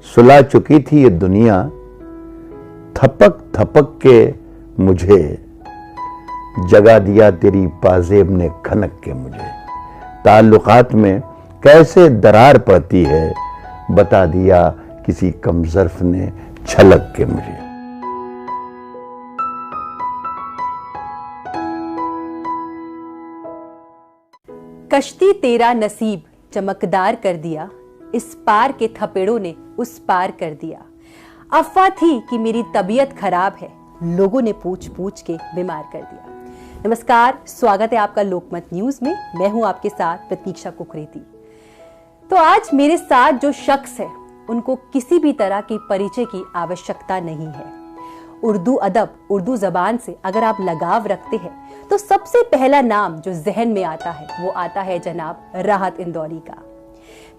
सुला चुकी थी ये दुनिया, थपक थपक के मुझे जगा दिया तेरी पाजेब ने खनक के मुझे। ताल्लुकात में कैसे दरार पड़ती है, बता दिया किसी कमजर्फ ने छलक के मुझे। कश्ती तेरा नसीब चमकदार कर दिया, इस पार के थपेड़ों ने उस पार कर दिया। अफवाह थी कि मेरी तबीयत खराब है, लोगों ने पूछ पूछ के बीमार कर दिया। नमस्कार, स्वागत है आपका लोकमत न्यूज में। मैं हूं आपके साथ प्रतीक्षा कुकरेती। तो आज मेरे साथ जो शख्स है उनको किसी भी तरह की परिचय की आवश्यकता नहीं है। उर्दू अदब, उर्दू जबान से अगर आप लगाव रखते हैं तो सबसे पहला नाम जो जहन में आता है वो आता है जनाब राहत इंदौरी का।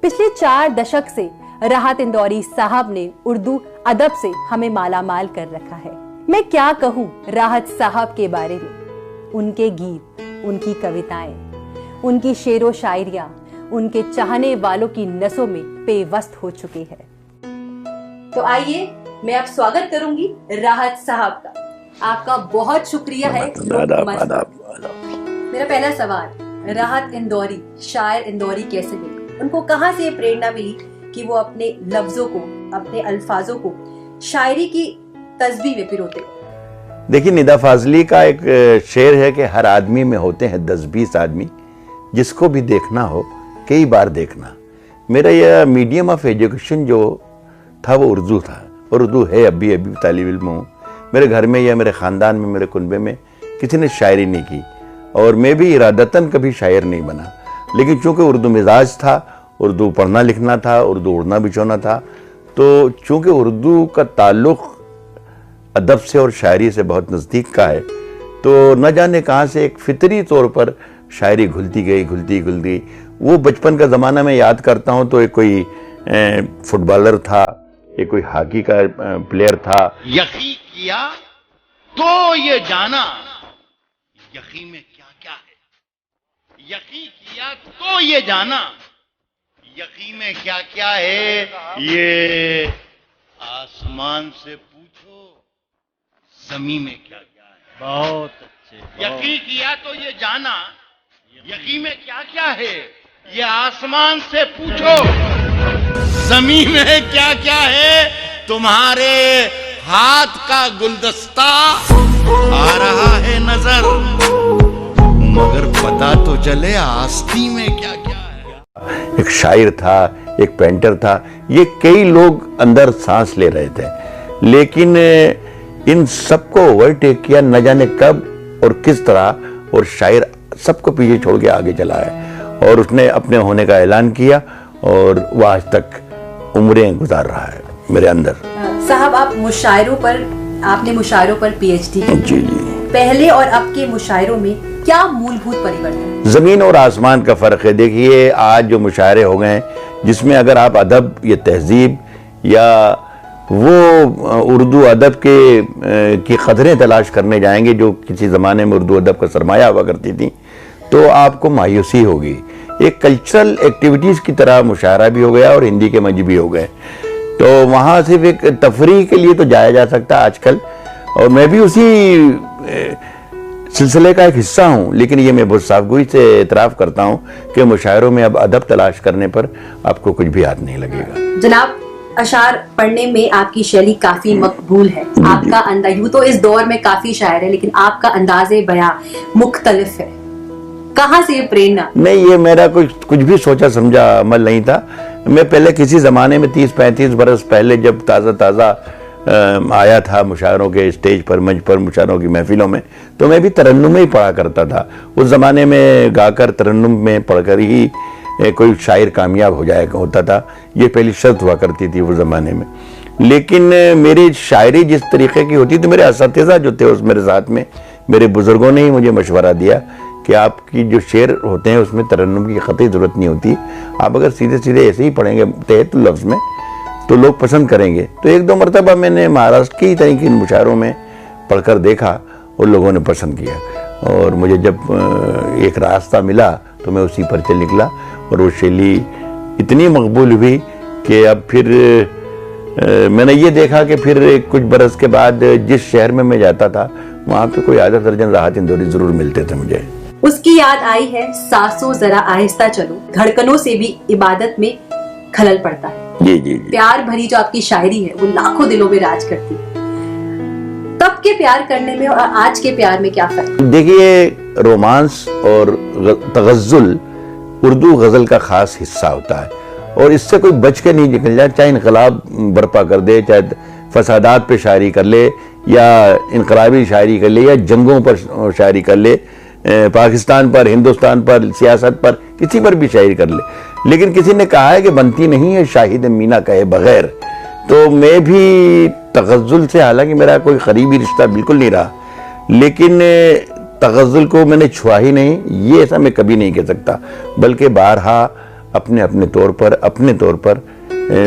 पिछले 4 दशक से राहत इंदौरी साहब ने उर्दू अदब से हमें मालामाल कर रखा है। मैं क्या कहूँ राहत साहब के बारे में। उनके गीत, उनकी कविताएं, उनकी शेरो शायरियां उनके चाहने वालों की नसों में पेवस्त हो चुके हैं। तो आइए मैं अब स्वागत करूंगी राहत साहब का। आपका बहुत शुक्रिया है। मेरा पहला सवाल, राहत इंदौरी, शायर इंदौरी कैसे मिली? उनको कहां से प्रेरणा मिली कि वो अपने लफ्जों को, अपने अल्फाजों को शायरी की तस्बीह में पिरोते? देखिए, निदा फाजली का एक शेर है कि हर आदमी में होते हैं 10-20 आदमी, जिसको भी देखना हो कई बार देखना। मेरा यह मीडियम ऑफ एजुकेशन जो था वो उर्दू था। उर्दू है, अभी तालिब इल्म हूँ। मेरे घर में या मेरे ख़ानदान में, मेरे कुनबे में किसी ने शायरी नहीं की और मैं भी इरादतन कभी शायर नहीं बना। लेकिन चूँकि उर्दू मिजाज था, उर्दू पढ़ना लिखना था, उर्दू उड़ना बिछोना था, तो चूँकि उर्दू का ताल्लुक़ अदब से और शायरी से बहुत नज़दीक का है, तो न जाने कहाँ से एक फितरी तौर पर शायरी घुलती गई। वो बचपन का ज़माना मैं याद करता हूँ तो एक कोई फुटबॉलर था, एक कोई हॉकी का प्लेयर था। यकी किया तो ये जाना यकी में क्या क्या है। यकी किया तो ये जाना यकी में क्या क्या है। ये आसमान से पूछो ज़मीन में क्या क्या है। बहुत अच्छे। यकी किया तो ये जाना यकी में क्या क्या है। ये आसमान से पूछो ज़मीन में क्या क्या है। तुम्हारे हाथ का गुलदस्ता आ रहा है नजर, मगर पता तो चले आस्ती में क्या क्या है। एक शायर था, एक पेंटर था, ये कई लोग अंदर सांस ले रहे थे, लेकिन इन सबको ओवरटेक किया न जाने कब और किस तरह, और शायर सबको पीछे छोड़ के आगे चला है और उसने अपने होने का ऐलान किया और वह आज तक उम्रें गुजार रहा है मेरे अंदर। साहब, आपने मुशायरों पर पीएचडी की। जी। पहले और अब के मुशायरों में क्या मूलभूत परिवर्तन? जमीन और आसमान का फर्क है। देखिए, आज जो मुशायरे हो गए जिसमें अगर आप अदब या तहजीब या वो उर्दू अदब की कदरें तलाश करने जाएंगे जो किसी ज़माने में उर्दू अदब का सरमाया हुआ करती थी, तो आपको मायूसी होगी। एक कल्चरल एक्टिविटीज़ की तरह मुशायरा भी हो गया और हिंदी के मंच भी हो गए, तो वहाँ सिर्फ एक तफरीह के लिए तो जाया जा सकता आजकल, और मैं भी उसी सिलसिले का एक हिस्सा हूँ। लेकिन ये मैं बहुत साफगोई से एतराफ़ करता हूँ कि मुशायरों में अब अदब तलाश करने पर आपको कुछ भी हाथ नहीं लगेगा। जनाब, अशार पढ़ने में आपकी शैली काफी मकबूल है। आपका अंदाज, यूं तो इस दौर में काफी शायर है, लेकिन आपका अंदाज़े बयां मुख्तलिफ है। कहाँ से ये प्रेरणा? नहीं, ये मेरा कुछ भी सोचा समझा अमल नहीं था। मैं पहले किसी ज़माने में 30-35 बरस पहले जब ताज़ा आया था मुशायरों के स्टेज पर, मंच पर, मुशायरों की महफिलों में, तो मैं भी तरन्नुम में ही पढ़ा करता था। उस ज़माने में गाकर तरन्नुम में पढ़कर ही कोई शायर कामयाब हो जाया होता था, ये पहली शर्त हुआ करती थी उस ज़माने में। लेकिन मेरी शायरी जिस तरीके की होती, तो मेरे असातिज़ा जो थे उस मेरे साथ में, मेरे बुज़ुर्गों ने ही मुझे मशवरा दिया कि आपकी जो शेर होते हैं उसमें तरन्नुम की ख़तई ज़रूरत नहीं होती। आप अगर सीधे सीधे ऐसे ही पढ़ेंगे तहत लफ्ज़ में तो लोग पसंद करेंगे। तो 1-2 मरतबा मैंने महाराष्ट्र की तरह के मुशायरों में पढ़कर देखा और लोगों ने पसंद किया, और मुझे जब एक रास्ता मिला तो मैं उसी पर चल निकला और वो शैली इतनी मकबूल हुई कि अब फिर मैंने ये देखा कि फिर कुछ बरस के बाद जिस शहर में मैं जाता था वहाँ पे कोई आधा दर्जन राहत इंदौरी जरूर मिलते थे मुझे। उसकी याद आई है सांसों जरा आहिस्ता चलो, धड़कनों से भी इबादत में खलल पड़ता है। जी जी जी। प्यार भरी जो आपकी शायरी है वो लाखों दिलों में राज करती है। तब के प्यार करने में और आज के प्यार में क्या फर्क? देखिए, रोमांस और तगज़ुल उर्दू गजल का खास हिस्सा होता है और इससे कोई बच के नहीं निकल जाए, चाहे इनकलाब बर्पा कर दे, चाहे फसादात पे शायरी कर ले या इनकलाबी शायरी कर ले या जंगों पर शायरी कर ले, पाकिस्तान पर, हिंदुस्तान पर, सियासत पर, किसी पर भी शायरी कर ले। लेकिन किसी ने कहा है कि बनती नहीं है शाहिद मीना कहे बगैर। तो मैं भी तगज़ुल से, हालांकि मेरा कोई करीबी रिश्ता बिल्कुल नहीं रहा, लेकिन तगज़ुल को मैंने छुआ ही नहीं, ये ऐसा मैं कभी नहीं कह सकता। बल्कि बारहा अपने तौर पर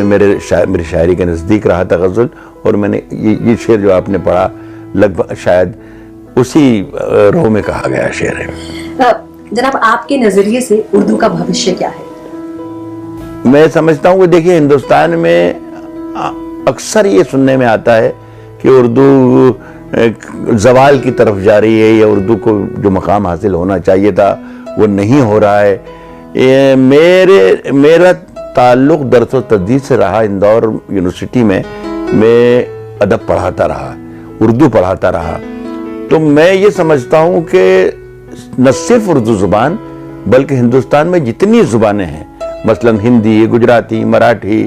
मेरी शायरी के नज़दीक रहा तगज़ुल। और मैंने ये शेर जो आपने पढ़ा लगभग शायद उसी रो में कहा गया शेर है। जनाब, आपके नजरिए से उर्दू का भविष्य क्या है? मैं समझता हूँ कि देखिए, हिंदुस्तान में अक्सर ये सुनने में आता है कि उर्दू ज़वाल की तरफ जा रही है या उर्दू को जो मकाम हासिल होना चाहिए था वो नहीं हो रहा है। मेरा ताल्लुक़ दर्स व तदरीस से रहा। इंदौर यूनिवर्सिटी में मैं अदब पढ़ाता रहा, उर्दू पढ़ाता रहा। तो मैं ये समझता हूँ कि न सिर्फ उर्दू ज़ुबान बल्कि हिंदुस्तान में जितनी ज़ुबानें हैं, मसलन हिंदी, गुजराती, मराठी,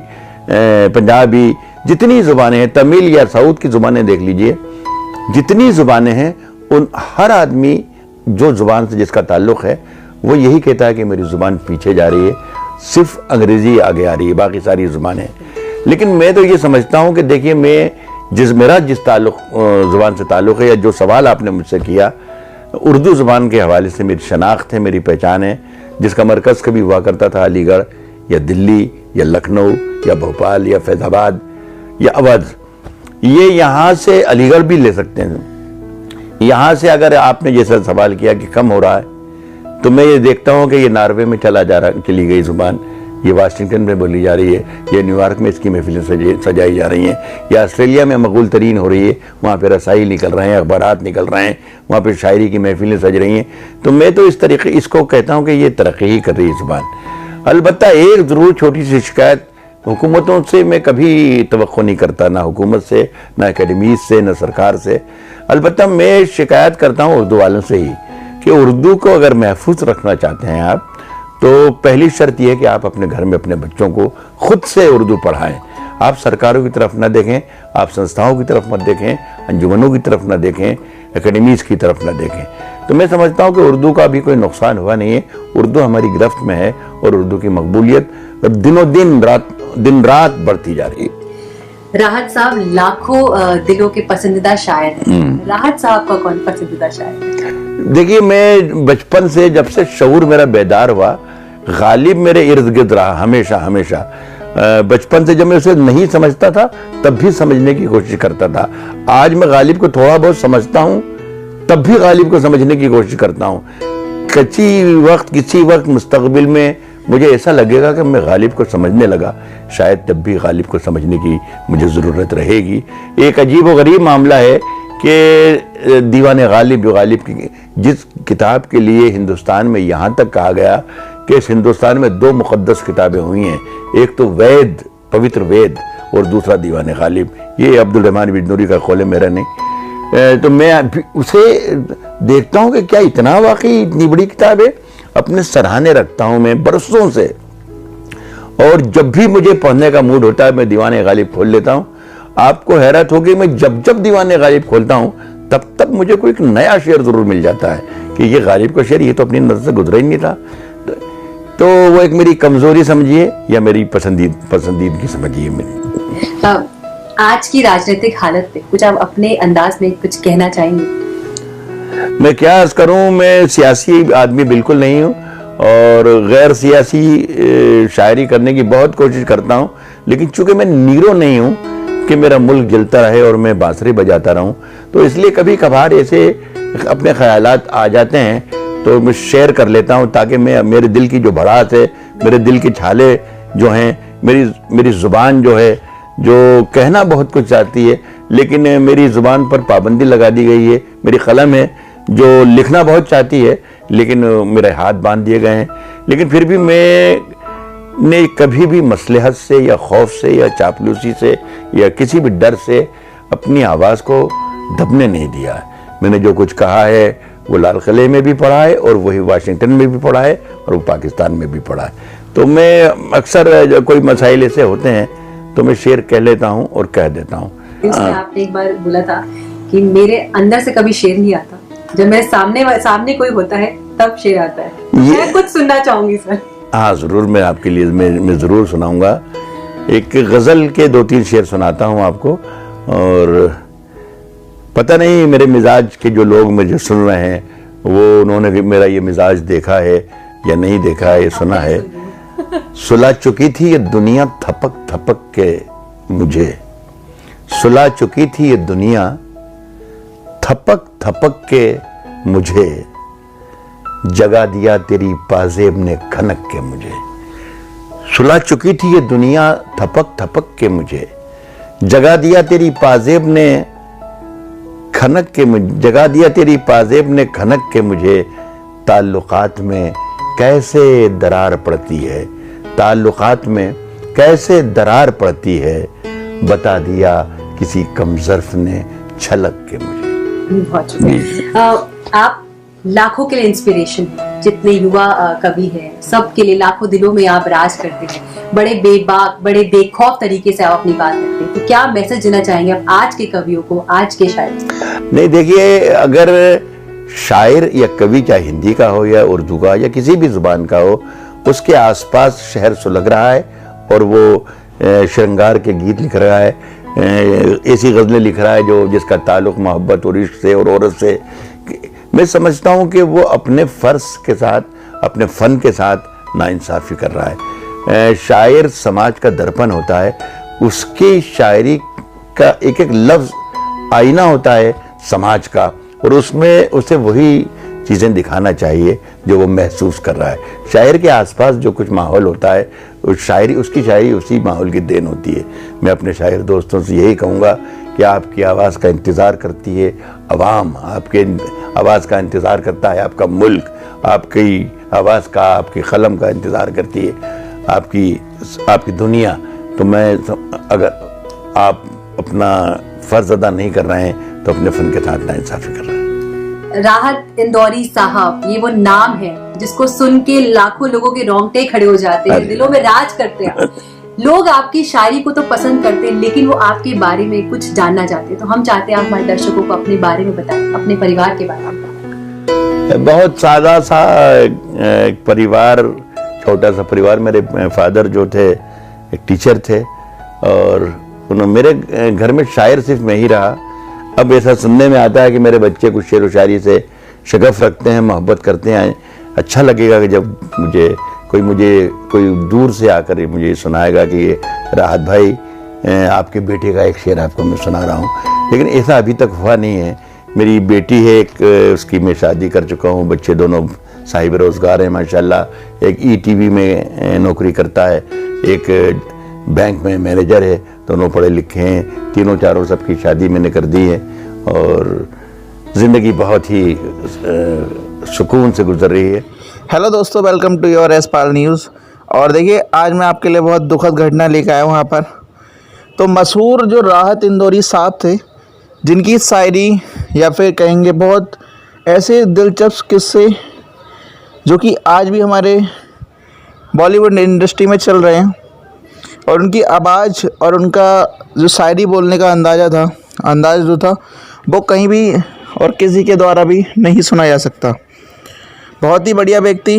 पंजाबी, जितनी ज़ुबानें हैं, तमिल या साउथ की ज़ुबानें देख लीजिए, जितनी ज़ुबानें हैं, उन हर आदमी जो ज़ुबान से जिसका ताल्लुक़ है वो यही कहता है कि मेरी ज़ुबान पीछे जा रही है, सिर्फ अंग्रेज़ी आगे आ रही है, बाकी सारी ज़ुबानें। लेकिन मैं तो ये समझता हूँ कि देखिए, मेरा जिस ताल्लुक़ ज़ुबान से ताल्लुक़ है या जो सवाल आपने मुझसे किया, उर्दू ज़ुबान के हवाले से मेरी शनाख्त है, मेरी पहचान है, जिसका मरकज़ कभी हुआ करता था अलीगढ़ या दिल्ली या लखनऊ या भोपाल या फैज़ाबाद या अवध। ये यहाँ से अलीगढ़ भी ले सकते हैं। यहाँ से अगर आपने जैसा सवाल किया कि कम हो रहा है, तो मैं ये देखता हूँ कि ये नॉर्वे में चली गई ज़ुबान, ये वाशिंगटन में बोली जा रही है, ये न्यूयॉर्क में इसकी महफिलें सजाई जा रही हैं, या ऑस्ट्रेलिया में मकबूल तरीन हो रही है, वहाँ पे रसाई निकल रहे हैं, अखबारात निकल रहे हैं, वहाँ पे शायरी की महफिलें सज रही हैं। तो मैं तो इस तरीके इसको कहता हूँ कि ये तरक्की ही कर रही है ज़ुबान। अलबत्ता एक ज़रूर छोटी सी शिकायत, हुकूमतों से मैं कभी तवक्को नहीं करता, ना हुकूमत से, ना अकेडमीज से, ना सरकार से। अलबत्ता मैं शिकायत करता हूँ उर्दू वालों से ही कि उर्दू को अगर महफूज रखना चाहते हैं आप, तो पहली शर्त यह है कि आप अपने घर में अपने बच्चों को खुद से उर्दू पढ़ाएं। आप सरकारों की तरफ ना देखें, आप संस्थाओं की तरफ मत देखें, अंजुमनों की तरफ ना देखें, एकेडमीज की तरफ ना देखें। तो मैं समझता हूँ कि उर्दू का भी कोई नुकसान हुआ नहीं है, उर्दू हमारी गिरफ्त में है और उर्दू की मकबूलियत दिनों दिन रात बढ़ती जा रही है। राहत साहब लाखों दिलों के पसंदीदा शायर हैं। राहत साहब का कौन पसंदीदा शायर है? देखिए, मैं बचपन से, जब से शऊर मेरा बेदार हुआ, गालिब मेरे इर्द गिर्द रहा हमेशा। बचपन से जब मैं उसे नहीं समझता था तब भी समझने की कोशिश करता था। आज मैं गालिब को थोड़ा बहुत समझता हूँ, तब भी गालिब को समझने की कोशिश करता हूँ। किसी वक्त मुस्तकबिल में मुझे ऐसा लगेगा कि मैं गालिब को समझने लगा, शायद तब भी गालिब को समझने की मुझे ज़रूरत रहेगी। एक अजीब व गरीब मामला है कि दीवाने गालिब की जिस किताब के लिए हिंदुस्तान में यहाँ तक कहा गया कि इस हिंदुस्तान में 2 मुक़द्दस किताबें हुई हैं, एक तो वेद, पवित्र वेद, और दूसरा दीवाने गालिब। ये अब्दुल रहमान बिजनूरी का कौल है, मेरा नहीं। तो मैं उसे देखता हूँ कि क्या इतना वाकई इतनी बड़ी किताब है, अपने सराहने रखता हूँ मैं बरसों से। और जब भी मुझे पढ़ने का मूड होता है मैं दीवाने गालिब खोल लेता हूँ। आपको हैरत होगी, मैं जब दीवाने गालिब खोलता हूँ तब मुझे कोई एक नया शेर जरूर मिल जाता है कि ये गालिब का शेर, ये तो अपनी नजर से गुजरा ही नहीं था। तो वो एक मेरी कमजोरी समझिए या मेरी पसंदीदगी समझिए मेरी। आज की राजनीतिक हालत पे कुछ आप अपने अंदाज में कुछ कहना चाहेंगे? मैं क्या अर्ज करूं, मैं सियासी आदमी बिल्कुल नहीं हूं और गैर सियासी शायरी करने की बहुत कोशिश करता हूं, लेकिन चूंकि मैं नीरो नहीं हूं कि मेरा मुल्क जलता रहे और मैं बांसुरी बजाता रहूं, तो इसलिए कभी कभार ऐसे अपने ख्यालात आ जाते हैं तो मैं शेयर कर लेता हूं, ताकि मैं मेरे दिल की जो भड़ास है, मेरे दिल के छाले जो हैं, मेरी ज़ुबान जो है जो कहना बहुत कुछ चाहती है, लेकिन मेरी ज़ुबान पर पाबंदी लगा दी गई है। मेरी कलम है जो लिखना बहुत चाहती है, लेकिन मेरे हाथ बांध दिए गए हैं। लेकिन फिर भी मैंने कभी भी मसलहत से या खौफ से या चापलूसी से या किसी भी डर से अपनी आवाज़ को दबने नहीं दिया। मैंने जो कुछ कहा है वो लाल किले में भी पढ़ा है, और वही वाशिंगटन में भी पढ़ा है, और वो पाकिस्तान में भी पढ़ा है। तो मैं अक्सर जब कोई मसाइल ऐसे होते हैं तो मैं शेर कह लेता हूँ और कह देता हूँ। आपने एक बार बोला था कि मेरे अंदर से कभी शेर नहीं आता, जब मेरे सामने कोई होता है तब शेर आता है। मैं कुछ सुनना चाहूंगी सर। हाँ ज़रूर, मैं आपके लिए मैं ज़रूर सुनाऊंगा। एक गज़ल के 2-3 शेर सुनाता हूँ आपको। और पता नहीं मेरे मिजाज के जो लोग मुझे सुन रहे हैं वो उन्होंने भी मेरा ये मिजाज देखा है या नहीं देखा है, सुना है। सुला चुकी थी ये दुनिया थपक थपक के मुझे, सुला चुकी थी ये दुनिया थपक थपक के मुझे, जगा दिया तेरी पाजेब ने खनक के मुझे। सुला चुकी थी ये दुनिया थपक थपक के मुझे, जगा दिया तेरी पाजेब ने खनक के मुझे, जगा दिया तेरी पाजेब ने खनक के मुझे। ताल्लुकात में कैसे दरार पड़ती है, ताल्लुकात में कैसे दरार पड़ती है, बता दिया किसी कमजर्फ ने छलक के मुझे। बहुत शुक्रिया। आप लाखों के लिए इंस्पिरेशन है, जितने युवा कवि हैं सबके लिए लाखों दिलों में आप राज करते हैं। बड़े बेबाक, बड़े बेखौफ तरीके से आप अपनी बात करते हैं। तो क्या मैसेज देना चाहेंगे आप आज के कवियों को, आज के शायर? नहीं, देखिए, अगर शायर या कवि चाहे हिंदी का हो या उर्दू का या किसी भी जुबान का हो, उसके आसपास शहर सुलग रहा है और वो श्रृंगार के गीत लिख रहा है, ऐसी गज़लें लिख रहा है जो जिसका ताल्लुक मोहब्बत और इश्क से और औरत से। मैं समझता हूँ कि वो अपने फ़र्ज के साथ, अपने फ़न के साथ नाइंसाफ़ी कर रहा है। शायर समाज का दर्पण होता है, उसकी शायरी का एक एक लफ्ज़ आईना होता है समाज का, और उसमें उसे वही चीज़ें दिखाना चाहिए जो वो महसूस कर रहा है। शायर के आसपास जो कुछ माहौल होता है, उस शायरी, उसकी शायरी उसी माहौल की देन होती है। मैं अपने शायर दोस्तों से यही कहूँगा कि आपकी आवाज़ का इंतज़ार करती है अवाम, आपके आवाज़ का इंतज़ार करता है आपका मुल्क, आपकी आवाज़ का, आपकी कलम का इंतज़ार करती है आपकी दुनिया। तो मैं अगर आप अपना फ़र्ज अदा नहीं कर रहे हैं तो अपने फ़न के साथ नाइंसाफ़ी कर रहे हैं। राहत इंदौरी साहब, ये वो नाम है जिसको सुन के लाखों लोगों के रोंगटे खड़े हो जाते हैं, दिलों में राज करते हैं। लोग आपकी शायरी को तो पसंद करते हैं, लेकिन वो आपके बारे में कुछ जानना चाहते हैं। तो हम चाहते हैं आप हमारे दर्शकों को अपने बारे में बताएं, अपने परिवार के बारे में। बहुत सादा सा एक परिवार, छोटा सा परिवार। मेरे फादर जो थे एक टीचर थे, और मेरे घर में शायर सिर्फ मैं ही रहा। अब ऐसा सुनने में आता है कि मेरे बच्चे कुछ शेर व शायरी से शगफ रखते हैं, मोहब्बत करते हैं। अच्छा लगेगा कि जब कोई दूर से आकर मुझे सुनाएगा कि ये राहत भाई, आपके बेटे का एक शेर आपको मैं सुना रहा हूँ। लेकिन ऐसा अभी तक हुआ नहीं है। मेरी बेटी है एक, उसकी मैं शादी कर चुका हूँ, बच्चे दोनों साहिब रोज़गार हैं माशाल्लाह। एक ETV में नौकरी करता है, एक बैंक में मैनेजर है, दोनों पढ़े लिखे हैं, तीनों चारों सबकी शादी मैंने कर दी है, और ज़िंदगी बहुत ही सुकून से गुजर रही है। हेलो दोस्तों, वेलकम टू योर एसपाल न्यूज़। और देखिए, आज मैं आपके लिए बहुत दुखद घटना लेकर आया हूँ यहाँ पर। तो मशहूर जो राहत इंदौरी साहब थे, जिनकी शायरी या फिर कहेंगे बहुत ऐसे दिलचस्प किस्से जो कि आज भी हमारे बॉलीवुड इंडस्ट्री में चल रहे हैं, और उनकी आवाज़ और उनका जो शायरी बोलने का अंदाज़ जो था वो कहीं भी और किसी के द्वारा भी नहीं सुना जा सकता। बहुत ही बढ़िया व्यक्ति।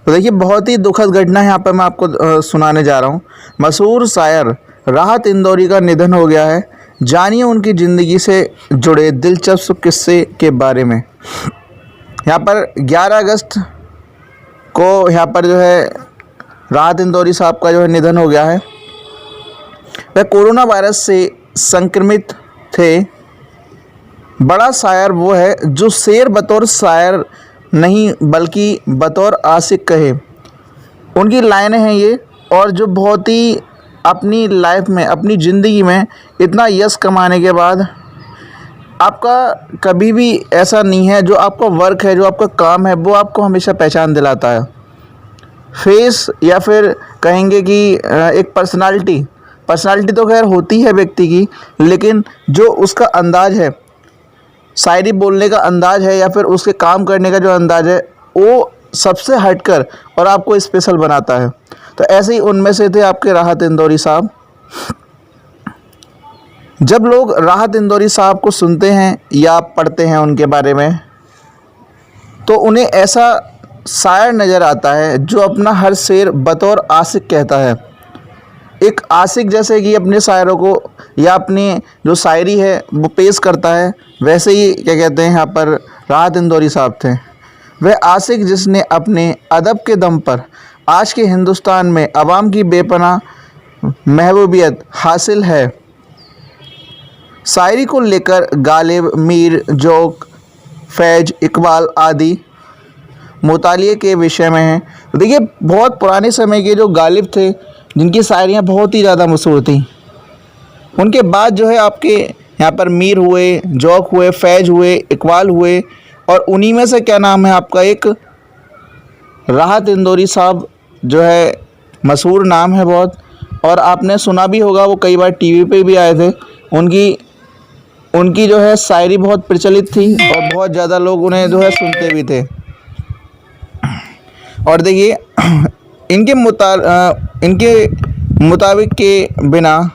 तो देखिए, बहुत ही दुखद घटना यहाँ पर मैं आपको सुनाने जा रहा हूँ। मशहूर शायर राहत इंदौरी का निधन हो गया है। जानिए उनकी ज़िंदगी से जुड़े दिलचस्प किस्से के बारे में। यहाँ पर 11 अगस्त को यहाँ पर जो है राहत इंदौरी साहब का जो है निधन हो गया है। वह कोरोना वायरस से संक्रमित थे। बड़ा शायर वो है जो शेर बतौर शायर नहीं बल्कि बतौर आशिक कहे। उनकी लाइनें हैं ये, और जो बहुत ही अपनी लाइफ में, अपनी ज़िंदगी में इतना यश कमाने के बाद आपका कभी भी ऐसा नहीं है, जो आपका वर्क है, जो आपका काम है, वो आपको हमेशा पहचान दिलाता है। फेस या फिर कहेंगे कि एक पर्सनालिटी तो खैर होती है व्यक्ति की, लेकिन जो उसका अंदाज़ है, शायरी बोलने का अंदाज़ है या फिर उसके काम करने का जो अंदाज़ है, वो सबसे हटकर और आपको स्पेशल बनाता है। तो ऐसे ही उनमें से थे आपके राहत इंदौरी साहब। जब लोग राहत इंदौरी साहब को सुनते हैं या पढ़ते हैं उनके बारे में, तो उन्हें ऐसा शायर नज़र आता है जो अपना हर शेर बतौर आशिक कहता है। एक आशिक जैसे कि अपने शायरों को या अपनी जो शायरी है वो पेश करता है, वैसे ही क्या कहते हैं यहाँ पर राहत इंदौरी साहब थे। वह आशिक जिसने अपने अदब के दम पर आज के हिंदुस्तान में अवाम की बेपनाह महबूबियत हासिल है। शायरी को लेकर गालिब, मीर, जोक, फैज, इकबाल आदि मुतालिए के विषय में हैं। तो देखिए, बहुत पुराने समय के जो गालिब थे, जिनकी शायरियाँ बहुत ही ज़्यादा मशहूर थी, उनके बाद जो है आपके यहाँ पर मीर हुए, जोक हुए, फैज हुए, इकबाल हुए, और उन्हीं में से क्या नाम है आपका एक राहत इंदौरी साहब जो है मशहूर नाम है बहुत, और आपने सुना भी होगा, वो कई बार टीवी पे भी आए थे। उनकी जो है शायरी बहुत प्रचलित थी और बहुत ज़्यादा लोग उन्हें जो है सुनते भी थे। और देखिए, इनके मुताबिक के बिना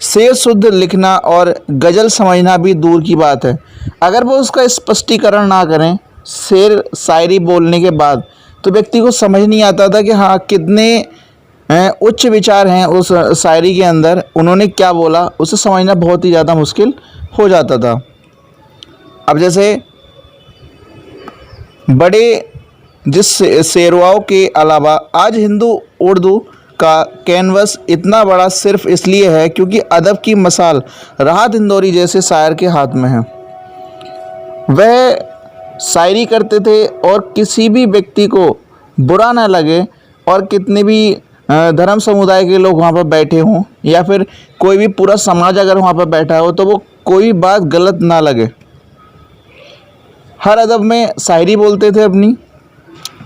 शेर शुद्ध लिखना और गज़ल समझना भी दूर की बात है। अगर वो उसका स्पष्टीकरण ना करें शेर शायरी बोलने के बाद, तो व्यक्ति को समझ नहीं आता था कि हाँ कितने उच्च विचार हैं उस शायरी के अंदर, उन्होंने क्या बोला, उसे समझना बहुत ही ज़्यादा मुश्किल हो जाता था। अब जैसे बड़े जिस शेरवाओं के अलावा आज हिंदू उर्दू का कैनवस इतना बड़ा सिर्फ इसलिए है क्योंकि अदब की मसाल राहत इंदौरी जैसे शायर के हाथ में है। वह शायरी करते थे और किसी भी व्यक्ति को बुरा ना लगे, और कितने भी धर्म समुदाय के लोग वहाँ पर बैठे हों या फिर कोई भी पूरा समाज अगर वहाँ पर बैठा हो, तो वो कोई बात गलत ना लगे। हर अदब में शायरी बोलते थे अपनी,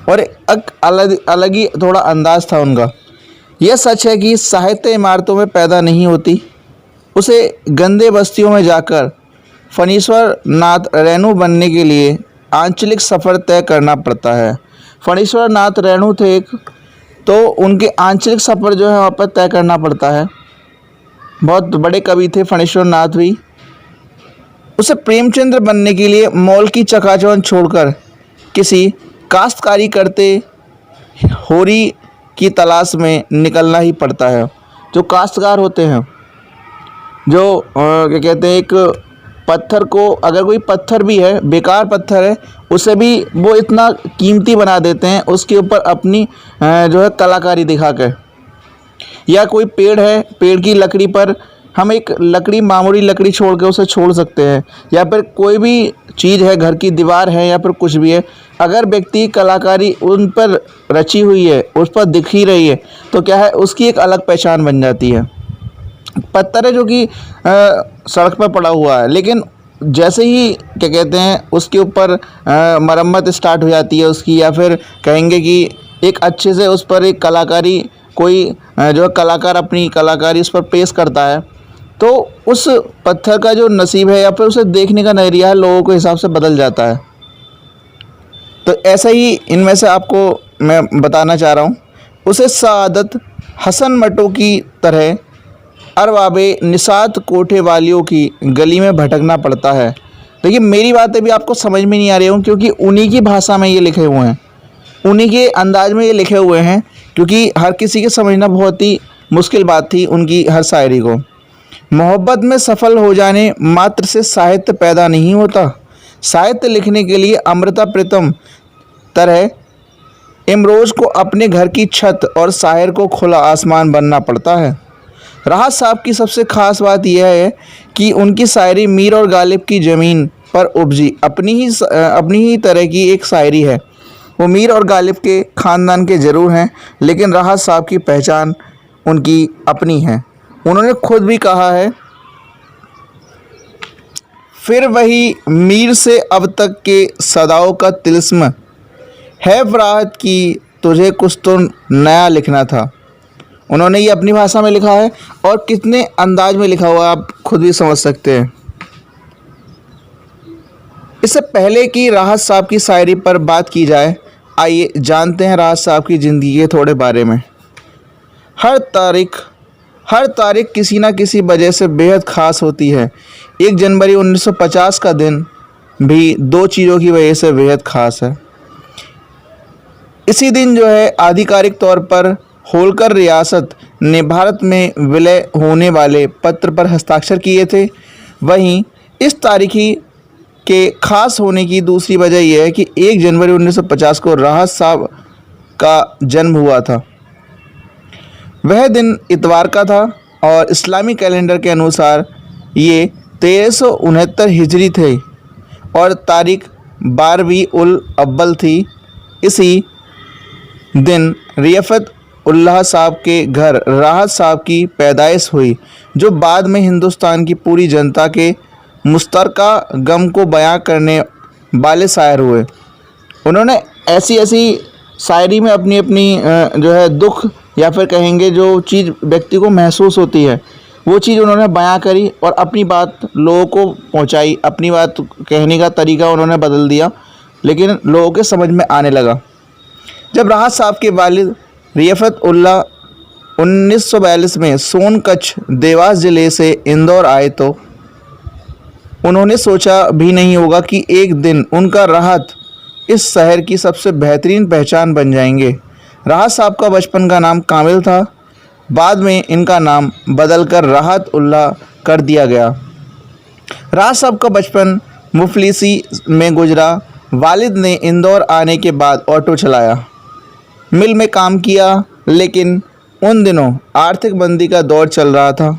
और एक अलग ही थोड़ा अंदाज़ था उनका। यह सच है कि साहित्य इमारतों में पैदा नहीं होती, उसे गंदे बस्तियों में जाकर फणीश्वर नाथ रेणु बनने के लिए आंचलिक सफ़र तय करना पड़ता है। फणीश्वर नाथ रेणु थे एक, तो उनके आंचलिक सफ़र जो है वहाँ पर तय करना पड़ता है। बहुत बड़े कवि थे फणीश्वर नाथ भी। उसे प्रेमचंद्र बनने के लिए मॉल की चकाचौंध छोड़कर किसी काश्तकारी करते होरी की तलाश में निकलना ही पड़ता है। जो काश्तकार होते हैं, जो क्या कहते हैं, एक पत्थर को, अगर कोई पत्थर भी है, बेकार पत्थर है, उसे भी वो इतना कीमती बना देते हैं उसके ऊपर अपनी जो है कलाकारी दिखा कर। या कोई पेड़ है, पेड़ की लकड़ी पर हम एक लकड़ी, मामूली लकड़ी छोड़ के उसे छोड़ सकते हैं। या फिर कोई भी चीज़ है, घर की दीवार है या फिर कुछ भी है, अगर व्यक्ति कलाकारी उन पर रची हुई है, उस पर दिख ही रही है, तो क्या है, उसकी एक अलग पहचान बन जाती है। पत्थर है जो कि सड़क पर पड़ा हुआ है, लेकिन जैसे ही क्या कहते हैं उसके ऊपर मरम्मत स्टार्ट हो जाती है उसकी, या फिर कहेंगे कि एक अच्छे से उस पर एक कलाकारी, कोई जो है कलाकार अपनी कलाकारी उस पर पेश करता है, तो उस पत्थर का जो नसीब है या फिर उसे देखने का नज़रिया है लोगों के हिसाब से बदल जाता है। तो ऐसा ही इनमें से आपको मैं बताना चाह रहा हूँ। उसे सादत हसन मटो की तरह अरबाबे निसात कोठे वालियों की गली में भटकना पड़ता है। देखिए, मेरी बातें भी आपको समझ में नहीं आ रही हूँ, क्योंकि उन्हीं की भाषा में ये लिखे हुए हैं, उन्हीं के अंदाज में ये लिखे हुए हैं, क्योंकि हर किसी के समझना बहुत ही मुश्किल बात थी उनकी हर शायरी को। मोहब्बत में सफल हो जाने मात्र से साहित्य पैदा नहीं होता। साहित्य लिखने के लिए अमृता प्रीतम तरह इमरोज़ को अपने घर की छत और शायर को खुला आसमान बनना पड़ता है। राहत साहब की सबसे ख़ास बात यह है कि उनकी शायरी मीर और गालिब की ज़मीन पर उपजी अपनी ही तरह की एक शायरी है। वो मीर और गालिब के ख़ानदान के ज़रूर हैं, लेकिन राहत साहब की पहचान उनकी अपनी हैं। उन्होंने खुद भी कहा है, फिर वही मीर से अब तक के सदाओं का तिलिस्म है राहत की, तुझे कुछ तो नया लिखना था। उन्होंने ये अपनी भाषा में लिखा है और कितने अंदाज में लिखा हुआ आप खुद भी समझ सकते हैं। इससे पहले कि राहत साहब की शायरी पर बात की जाए, आइए जानते हैं राहत साहब की ज़िंदगी के थोड़े बारे में। हर तारीख किसी न किसी वजह से बेहद ख़ास होती है। 1 जनवरी 1950 का दिन भी 2 चीज़ों की वजह से बेहद ख़ास है। इसी दिन जो है आधिकारिक तौर पर होलकर रियासत ने भारत में विलय होने वाले पत्र पर हस्ताक्षर किए थे। वहीं इस तारीखी के ख़ास होने की दूसरी वजह यह है कि 1 जनवरी 1950 को राहत साहब का जन्म हुआ था। वह दिन इतवार का था और इस्लामी कैलेंडर के अनुसार ये 1369 हिजरी थे और तारीख 12वीं उल अव्वल थी। इसी दिन रियाफत उल्लाह साहब के घर राहत साहब की पैदाइश हुई, जो बाद में हिंदुस्तान की पूरी जनता के मुश्तरका गम को बयां करने वाले शायर हुए। उन्होंने ऐसी शायरी में अपनी जो है दुख या फिर कहेंगे जो चीज़ व्यक्ति को महसूस होती है वो चीज़ उन्होंने बयां करी और अपनी बात लोगों को पहुंचाई। अपनी बात कहने का तरीका उन्होंने बदल दिया, लेकिन लोगों के समझ में आने लगा। जब राहत साहब के वालिद रियाफत उल्लाह 1942 में सोनकच्छ देवास ज़िले से इंदौर आए तो उन्होंने सोचा भी नहीं होगा कि एक दिन उनका राहत इस शहर की सबसे बेहतरीन पहचान बन जाएंगे। राहत साहब का बचपन का नाम कामिल था, बाद में इनका नाम बदलकर राहत उल्लाह कर दिया गया। राहत साहब का बचपन मुफलिसी में गुजरा। वालिद ने इंदौर आने के बाद ऑटो चलाया, मिल में काम किया, लेकिन उन दिनों आर्थिक मंदी का दौर चल रहा था।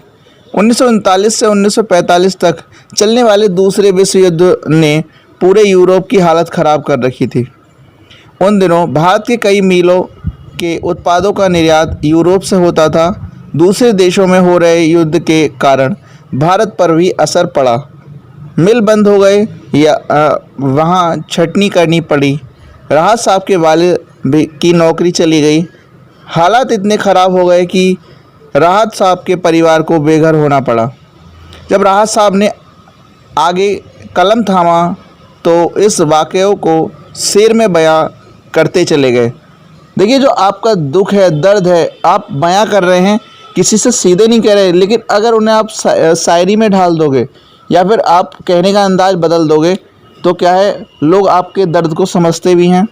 1939 से 1945 तक चलने वाले दूसरे विश्व युद्ध ने पूरे यूरोप की हालत ख़राब कर रखी थी। उन दिनों भारत के कई मीलों के उत्पादों का निर्यात यूरोप से होता था। दूसरे देशों में हो रहे युद्ध के कारण भारत पर भी असर पड़ा। मिल बंद हो गए या वहाँ छटनी करनी पड़ी। राहत साहब के वालिद की नौकरी चली गई। हालात इतने ख़राब हो गए कि राहत साहब के परिवार को बेघर होना पड़ा। जब राहत साहब ने आगे कलम थामा तो इस वाक़े को शेर में बयां करते चले गए। देखिए, जो आपका दुख है, दर्द है, आप बयां कर रहे हैं, किसी से सीधे नहीं कह रहे, लेकिन अगर उन्हें आप शायरी में ढाल दोगे या फिर आप कहने का अंदाज़ बदल दोगे तो क्या है, लोग आपके दर्द को समझते भी हैं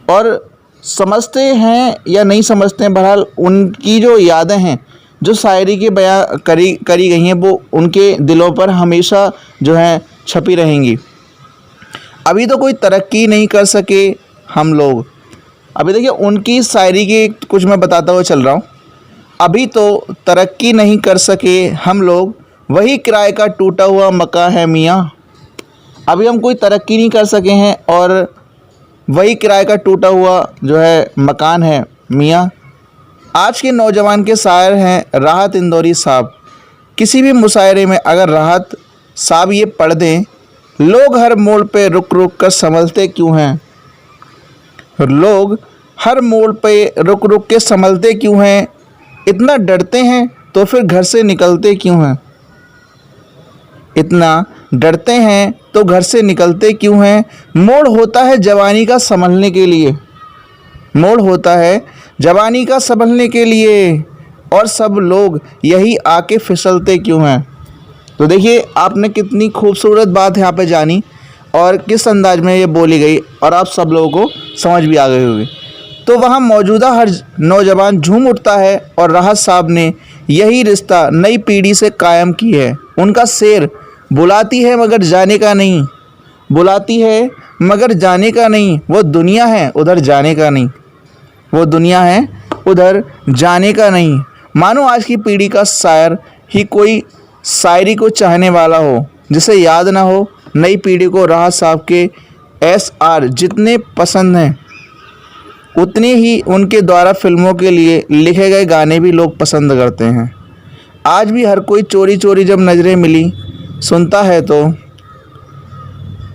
और समझते हैं या नहीं समझते हैं, बहरहाल उनकी जो यादें हैं, जो शायरी के बयां करी गई हैं, वो उनके दिलों पर हमेशा जो है छपी रहेंगी। अभी तो कोई तरक्की नहीं कर सके हम लोग। अभी देखिए, उनकी शायरी के कुछ मैं बताता हुआ चल रहा हूँ। अभी तो तरक्की नहीं कर सके हम लोग, वही किराए का टूटा हुआ मकान है मियाँ। अभी हम कोई तरक्की नहीं कर सके हैं और वही किराए का टूटा हुआ जो है मकान है मियाँ। आज के नौजवान के शायर हैं राहत इंदौरी साहब। किसी भी मुशायरे में अगर राहत साहब ये पढ़ दें, लोग हर मोड़ पे रुक रुक कर संभलते क्यों हैं, लोग हर मोड़ पे रुक रुक के संभलते क्यों हैं, इतना डरते हैं तो फिर घर से निकलते क्यों हैं, इतना डरते हैं तो घर से निकलते क्यों हैं। मोड़ होता है जवानी का संभलने के लिए, मोड़ होता है जवानी का संभलने के लिए, और सब लोग यही आके फिसलते क्यों हैं। तो देखिए, आपने कितनी खूबसूरत बात यहाँ पे जानी और किस अंदाज में ये बोली गई और आप सब लोगों को समझ भी आ गई होगी। तो वहाँ मौजूदा हर नौजवान झूम उठता है और राहत साहब ने यही रिश्ता नई पीढ़ी से कायम की है। उनका शेर बुलाती है मगर जाने का नहीं, बुलाती है मगर जाने का नहीं, वो दुनिया है उधर जाने का नहीं, वो दुनिया है उधर जाने का नहीं। मानो आज की पीढ़ी का शायर ही कोई शायरी को चाहने वाला हो, जिसे याद ना हो नई पीढ़ी को राहत साहब के SR जितने पसंद हैं। उतने ही उनके द्वारा फिल्मों के लिए लिखे गए गाने भी लोग पसंद करते हैं। आज भी हर कोई चोरी चोरी जब नज़रें मिली सुनता है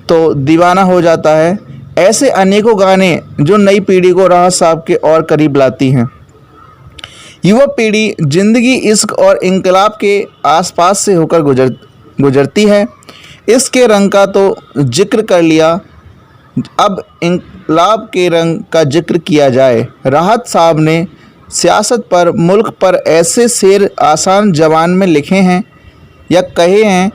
तो दीवाना हो जाता है। ऐसे अनेकों गाने जो नई पीढ़ी को राहत साहब के और करीब लाती हैं। युवा पीढ़ी ज़िंदगी, इश्क और इनकलाब के आसपास से होकर गुजरती है। इसके रंग का तो जिक्र कर लिया, अब इनकलाब के रंग का जिक्र किया जाए। राहत साहब ने सियासत पर, मुल्क पर ऐसे शेर आसान ज़बान में लिखे हैं या कहे हैं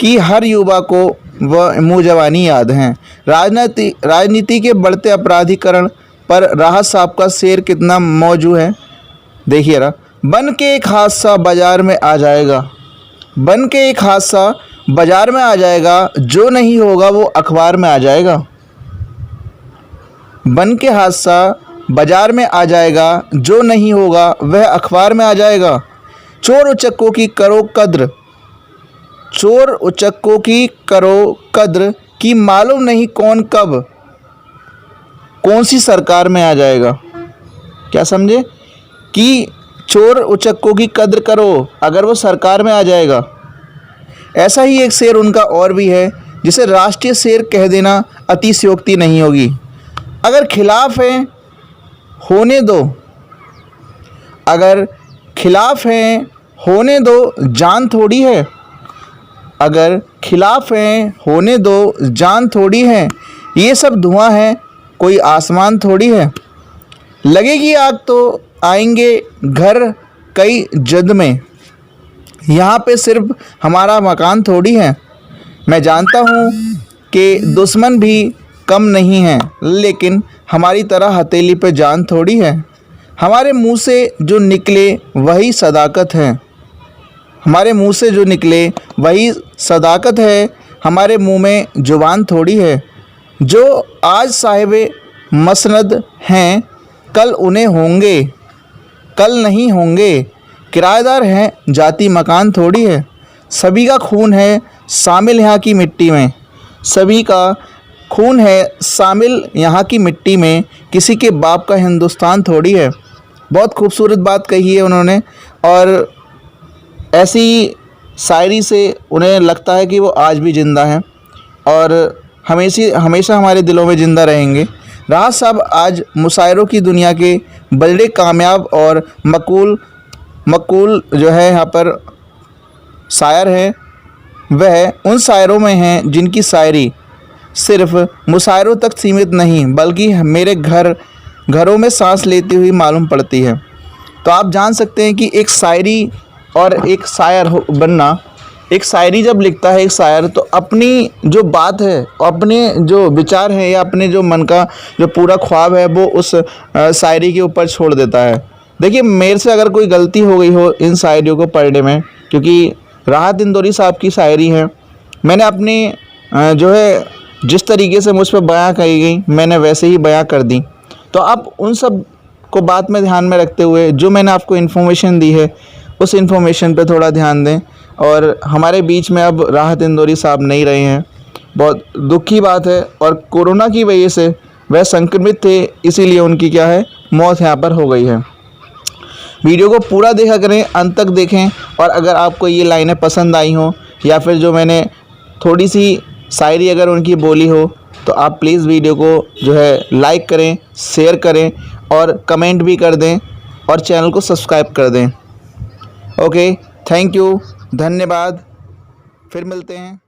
कि हर युवा को वह मुँह जवानी याद हैं। राजनीति के बढ़ते अपराधीकरण पर राहत साहब का शेर कितना मौजूद है, देखिए ना। बन के एक हादसा बाज़ार में आ जाएगा, बन के एक हादसा बाज़ार में आ जाएगा, जो नहीं होगा वो अखबार में आ जाएगा। बन के हादसा बाज़ार में आ जाएगा, जो नहीं होगा वह अखबार में आ जाएगा। चोर उचक्कों की करो कद्र, चोर उचक्कों की करो कद्र कि मालूम नहीं कौन कब कौन सी सरकार में आ जाएगा। क्या समझे कि चोर उचक्कों की कद्र करो, अगर वो सरकार में आ जाएगा। ऐसा ही एक शेर उनका और भी है, जिसे राष्ट्रीय शेर कह देना अतिशयोक्ति नहीं होगी। अगर खिलाफ हैं होने दो, अगर खिलाफ हैं होने दो, जान थोड़ी है। अगर खिलाफ हैं होने दो, जान थोड़ी है। ये सब धुआं है, कोई आसमान थोड़ी है। लगेगी आग तो आएंगे घर कई जद में, यहाँ पे सिर्फ हमारा मकान थोड़ी है। मैं जानता हूँ कि दुश्मन भी कम नहीं है, लेकिन हमारी तरह हथेली पे जान थोड़ी है। हमारे मुंह से जो निकले वही सदाकत है, हमारे मुंह से जो निकले वही सदाकत है। हमारे मुंह में जुबान थोड़ी है। जो आज साहिबे मसनद हैं कल उन्हें होंगे, कल नहीं होंगे। किराएदार हैं जाति मकान थोड़ी है। सभी का खून है शामिल यहाँ की मिट्टी में, सभी का खून है शामिल यहाँ की मिट्टी में। किसी के बाप का हिंदुस्तान थोड़ी है। बहुत खूबसूरत बात कही है उन्होंने, और ऐसी शायरी से उन्हें लगता है कि वो आज भी ज़िंदा हैं और हमेशा हमारे दिलों में ज़िंदा रहेंगे। राहत साहब आज मुशायरों की दुनिया के बड़े कामयाब और मकबूल जो है यहाँ पर शायर हैं। वह उन शायरों में हैं जिनकी शायरी सिर्फ मुशायरों तक सीमित नहीं, बल्कि मेरे घरों में सांस लेती हुई मालूम पड़ती है। तो आप जान सकते हैं कि एक शायरी और एक शायर बनना, एक शायरी जब लिखता है एक शायर, तो अपनी जो बात है, अपने जो विचार हैं या अपने जो मन का जो पूरा ख्वाब है वो उस शायरी के ऊपर छोड़ देता है। देखिए, मेरे से अगर कोई गलती हो गई हो इन शायरियों को पढ़ने में, क्योंकि राहत इंदौरी साहब की शायरी है, मैंने अपनी जो है जिस तरीके से मुझ पर बयां कही गई मैंने वैसे ही बयां कर दी। तो आप उन सब को बात में ध्यान में रखते हुए जो मैंने आपको इन्फॉर्मेशन दी है उस इन्फॉर्मेशन पे थोड़ा ध्यान दें। और हमारे बीच में अब राहत इंदौरी साहब नहीं रहे हैं, बहुत दुख की बात है। और कोरोना की वजह से वह संक्रमित थे, इसीलिए उनकी क्या है मौत यहाँ पर हो गई है। वीडियो को पूरा देखा करें, अंत तक देखें। और अगर आपको ये लाइनें पसंद आई हों या फिर जो मैंने थोड़ी सी शायरी अगर उनकी बोली हो, तो आप प्लीज़ वीडियो को जो है लाइक करें, शेयर करें और कमेंट भी कर दें और चैनल को सब्सक्राइब कर दें। ओके, थैंक यू, धन्यवाद, फिर मिलते हैं।